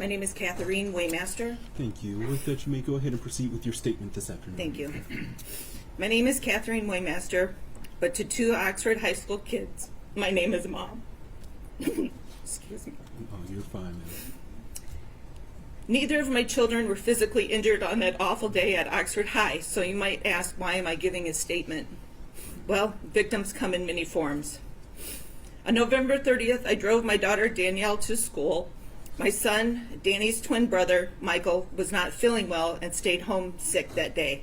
My name is Catherine Waymaster. Thank you. With that, you may go ahead and proceed with your statement this afternoon. Thank you. My name is Catherine Waymaster, but to two Oxford High School kids, my name is Mom. Excuse me. Oh, you're fine, man. Neither of my children were physically injured on that awful day at Oxford High, so you might ask, why am I giving a statement? Well, victims come in many forms. On November 30th, I drove my daughter Danielle to school. My son, Danny's twin brother, Michael, was not feeling well and stayed home sick that day.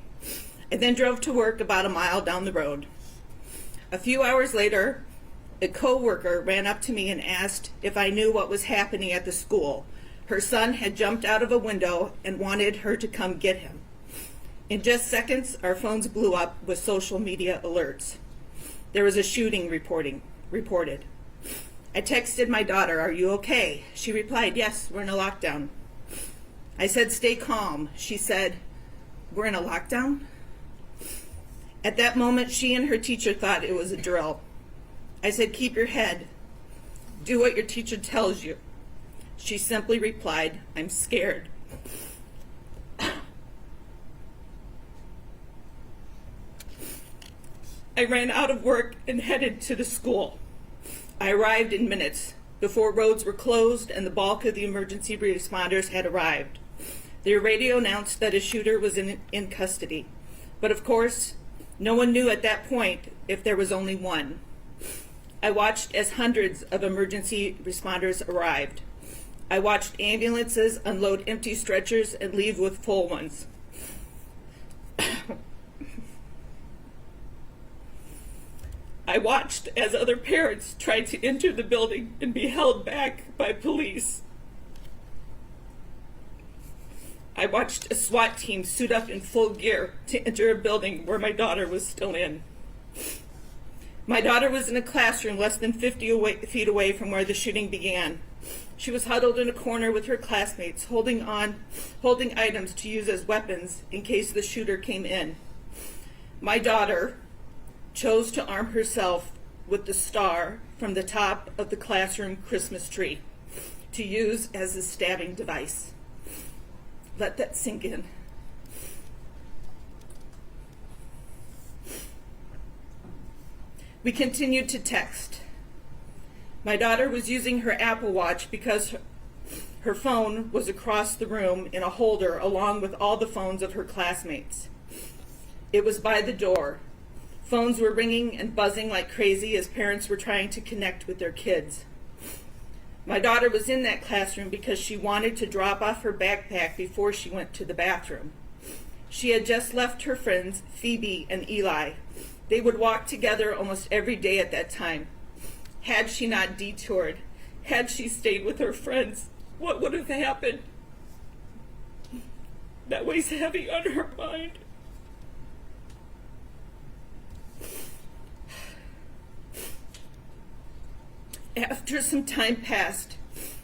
I then drove to work about a mile down the road. A few hours later, a co-worker ran up to me and asked if I knew what was happening at the school. Her son had jumped out of a window and wanted her to come get him. In just seconds, our phones blew up with social media alerts. There was a shooting reported. I texted my daughter, "Are you okay?" She replied, "Yes, we're in a lockdown." I said, "Stay calm." She said, "We're in a lockdown?" At that moment, she and her teacher thought it was a drill. I said, "Keep your head. Do what your teacher tells you." She simply replied, "I'm scared." I ran out of work and headed to the school. I arrived in minutes before roads were closed and the bulk of the emergency responders had arrived. The radio announced that a shooter was in custody. But of course, no one knew at that point if there was only one. I watched as hundreds of emergency responders arrived. I watched ambulances unload empty stretchers and leave with full ones. I watched as other parents tried to enter the building and be held back by police. I watched a SWAT team suit up in full gear to enter a building where my daughter was still in. My daughter was in a classroom less than 50 feet away from where the shooting began. She was huddled in a corner with her classmates, holding items to use as weapons in case the shooter came in. My daughter chose to arm herself with the star from the top of the classroom Christmas tree to use as a stabbing device. Let that sink in. We continued to text. My daughter was using her Apple Watch because her phone was across the room in a holder along with all the phones of her classmates. It was by the door. Phones were ringing and buzzing like crazy as parents were trying to connect with their kids. My daughter was in that classroom because she wanted to drop off her backpack before she went to the bathroom. She had just left her friends, Phoebe and Eli. They would walk together almost every day at that time. Had she not detoured, had she stayed with her friends, what would have happened? That weighs heavy on her mind. After some time passed,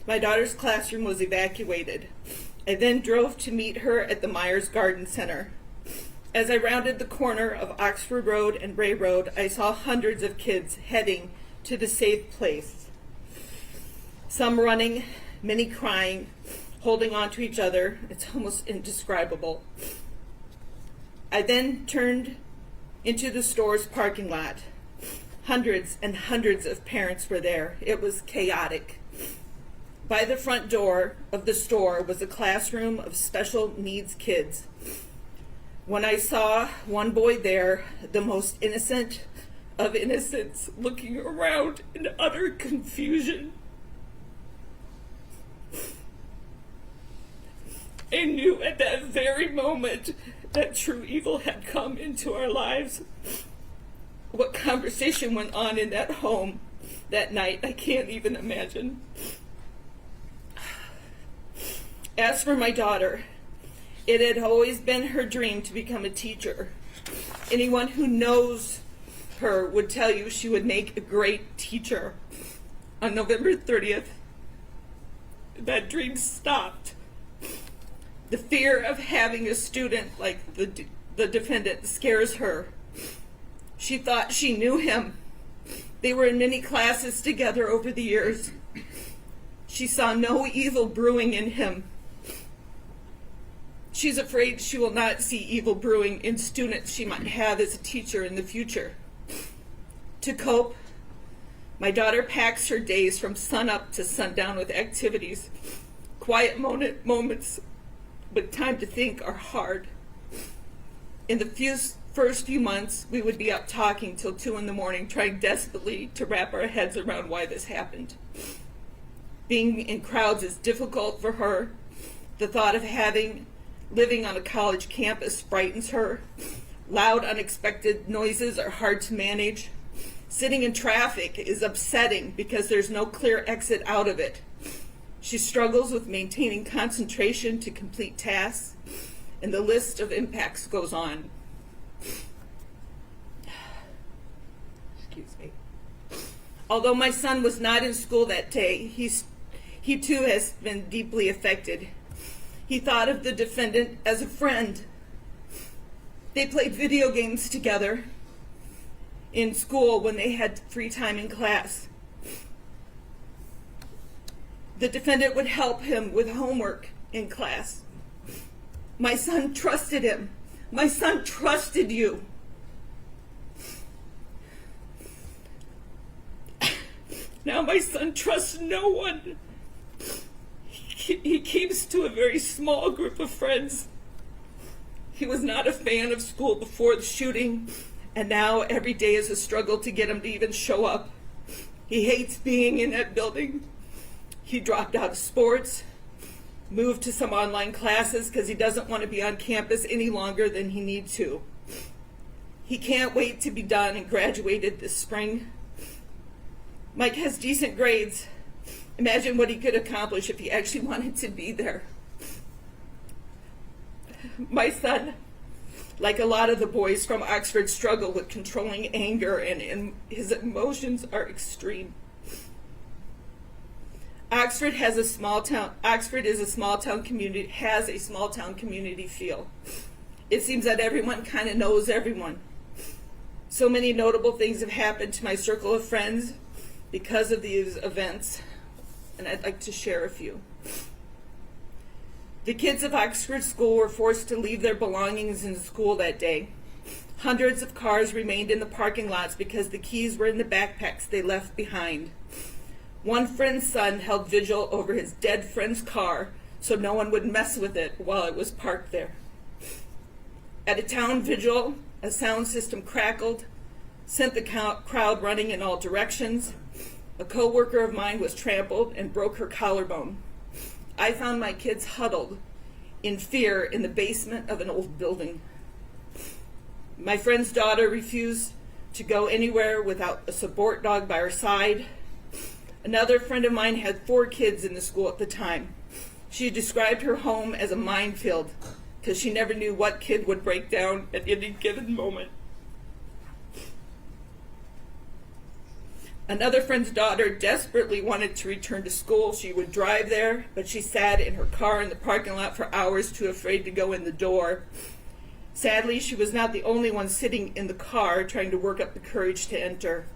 my daughter's classroom was evacuated. I then drove to meet her at the Myers Garden Center. As I rounded the corner of Oxford Road and Bray Road, I saw hundreds of kids heading to the safe place. Some running, many crying, holding on to each other. It's almost indescribable. I then turned into the store's parking lot. Hundreds and hundreds of parents were there. It was chaotic. By the front door of the store was a classroom of special needs kids. When I saw one boy there, the most innocent of innocents, looking around in utter confusion, I knew at that very moment that true evil had come into our lives. What conversation went on in that home that night, I can't even imagine. As for my daughter, it had always been her dream to become a teacher. Anyone who knows her would tell you she would make a great teacher. On November 30th, that dream stopped. The fear of having a student like the defendant scares her. She thought she knew him. They were in many classes together over the years. She saw no evil brewing in him. She's afraid she will not see evil brewing in students she might have as a teacher in the future. To cope, my daughter packs her days from sunup to sundown with activities. Quiet moments with time to think are hard. In the first few months, we would be up talking till 2 a.m, trying desperately to wrap our heads around why this happened. Being in crowds is difficult for her. The thought of living on a college campus frightens her. Loud, unexpected noises are hard to manage. Sitting in traffic is upsetting because there's no clear exit out of it. She struggles with maintaining concentration to complete tasks, and the list of impacts goes on. Excuse me. Although my son was not in school that day, he too has been deeply affected. He thought of the defendant as a friend. They played video games together in school when they had free time in class. The defendant would help him with homework in class. My son trusted him. My son trusted you. Now my son trusts no one. He keeps to a very small group of friends. He was not a fan of school before the shooting, and now every day is a struggle to get him to even show up. He hates being in that building. He dropped out of sports, moved to some online classes because he doesn't want to be on campus any longer than he needs to. He can't wait to be done and graduated this spring. Mike has decent grades. Imagine what he could accomplish if he actually wanted to be there. My son, like a lot of the boys from Oxford, struggle with controlling anger, and his emotions are extreme. Oxford is a small town community, has a small town community feel. It seems that everyone kind of knows everyone. So many notable things have happened to my circle of friends because of these events, and I'd like to share a few. The kids of Oxford School were forced to leave their belongings in school that day. Hundreds of cars remained in the parking lots because the keys were in the backpacks they left behind. One friend's son held vigil over his dead friend's car so no one would mess with it while it was parked there. At a town vigil, a sound system crackled, sent the crowd running in all directions. A co-worker of mine was trampled and broke her collarbone. I found my kids huddled in fear in the basement of an old building. My friend's daughter refused to go anywhere without a support dog by her side. Another friend of mine had 4 kids in the school at the time. She described her home as a minefield because she never knew what kid would break down at any given moment. Another friend's daughter desperately wanted to return to school. She would drive there, but she sat in her car in the parking lot for hours, too afraid to go in the door. Sadly, she was not the only one sitting in the car trying to work up the courage to enter.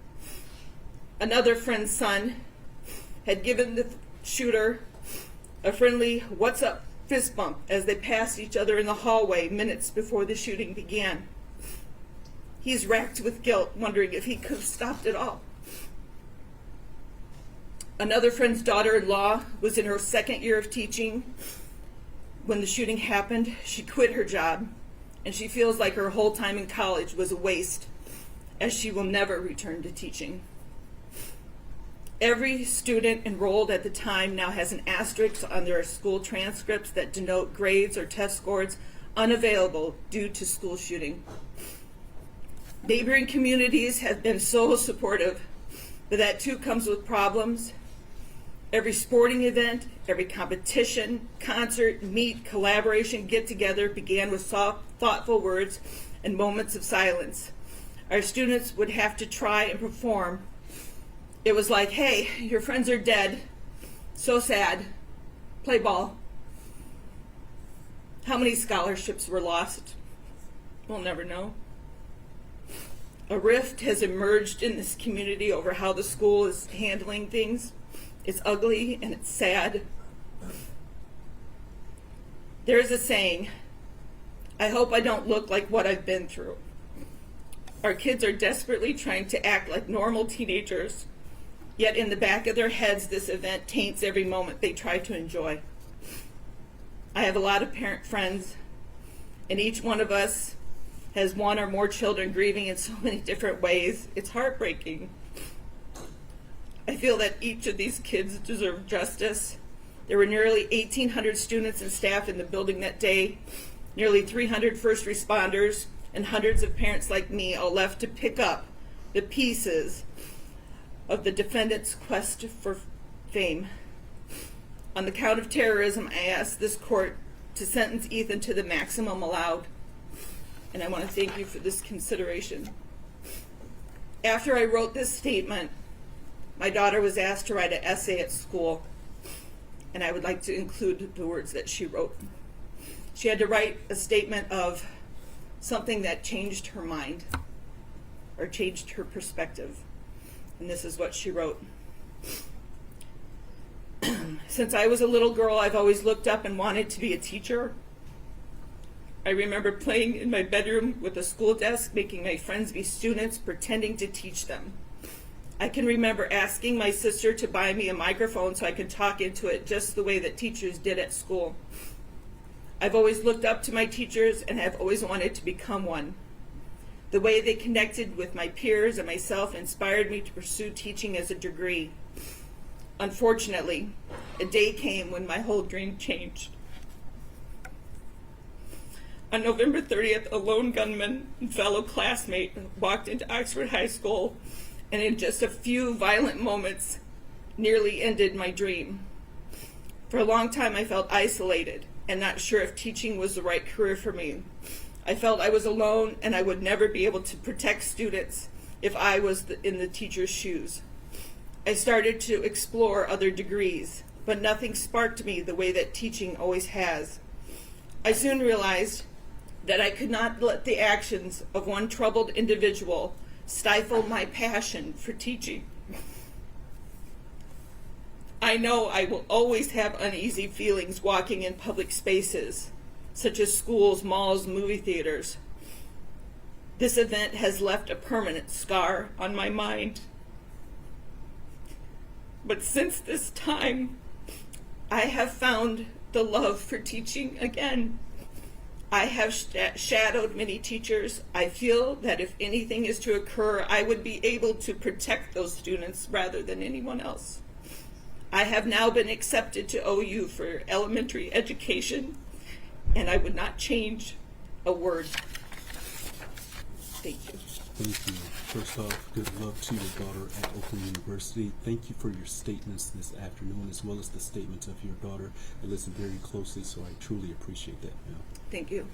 Another friend's son had given the shooter a friendly "what's up" fist bump as they passed each other in the hallway minutes before the shooting began. He's racked with guilt, wondering if he could have stopped it all. Another friend's daughter-in-law was in her 2nd year of teaching when the shooting happened. She quit her job, and she feels like her whole time in college was a waste, as she will never return to teaching. Every student enrolled at the time now has an asterisk on their school transcripts that denote grades or test scores unavailable due to school shooting. Neighboring communities have been so supportive, but that too comes with problems. Every sporting event, every competition, concert, meet, collaboration, get-together began with soft, thoughtful words and moments of silence. Our students would have to try and perform. It was like, "Hey, your friends are dead. So sad. Play ball." How many scholarships were lost? We'll never know. A rift has emerged in this community over how the school is handling things. It's ugly and it's sad. There is a saying, I hope I don't look like what I've been through. Our kids are desperately trying to act like normal teenagers, yet in the back of their heads, this event taints every moment they try to enjoy. I have a lot of parent friends, and each one of us has one or more children grieving in so many different ways. It's heartbreaking. I feel that each of these kids deserve justice. There were nearly 1,800 students and staff in the building that day, nearly 300 first responders, and hundreds of parents like me all left to pick up the pieces of the defendant's quest for fame. On the count of terrorism, I ask this court to sentence Ethan to the maximum allowed, and I want to thank you for this consideration. After I wrote this statement, my daughter was asked to write an essay at school, and I would like to include the words that she wrote. She had to write a statement of something that changed her mind or changed her perspective. And this is what she wrote. Since I was a little girl, I've always looked up and wanted to be a teacher. I remember playing in my bedroom with a school desk, making my friends be students, pretending to teach them. I can remember asking my sister to buy me a microphone so I could talk into it just the way that teachers did at school. I've always looked up to my teachers and have always wanted to become one. The way they connected with my peers and myself inspired me to pursue teaching as a degree. Unfortunately, a day came when my whole dream changed. On November 30th, a lone gunman and fellow classmate walked into Oxford High School and in just a few violent moments nearly ended my dream. For a long time I felt isolated and not sure if teaching was the right career for me. I felt I was alone and I would never be able to protect students if I was in the teacher's shoes. I started to explore other degrees, but nothing sparked me the way that teaching always has. I soon realized that I could not let the actions of one troubled individual stifle my passion for teaching. I know I will always have uneasy feelings walking in public spaces, such as schools, malls, movie theaters. This event has left a permanent scar on my mind. But since this time, I have found the love for teaching again. I have shadowed many teachers. I feel that if anything is to occur, I would be able to protect those students rather than anyone else. I have now been accepted to OU for elementary education, and I would not change a word. Thank you. Thank you. First off, good luck to your daughter at Oakland University. Thank you for your statements this afternoon, as well as the statements of your daughter. I listened very closely, so I truly appreciate that. Thank you.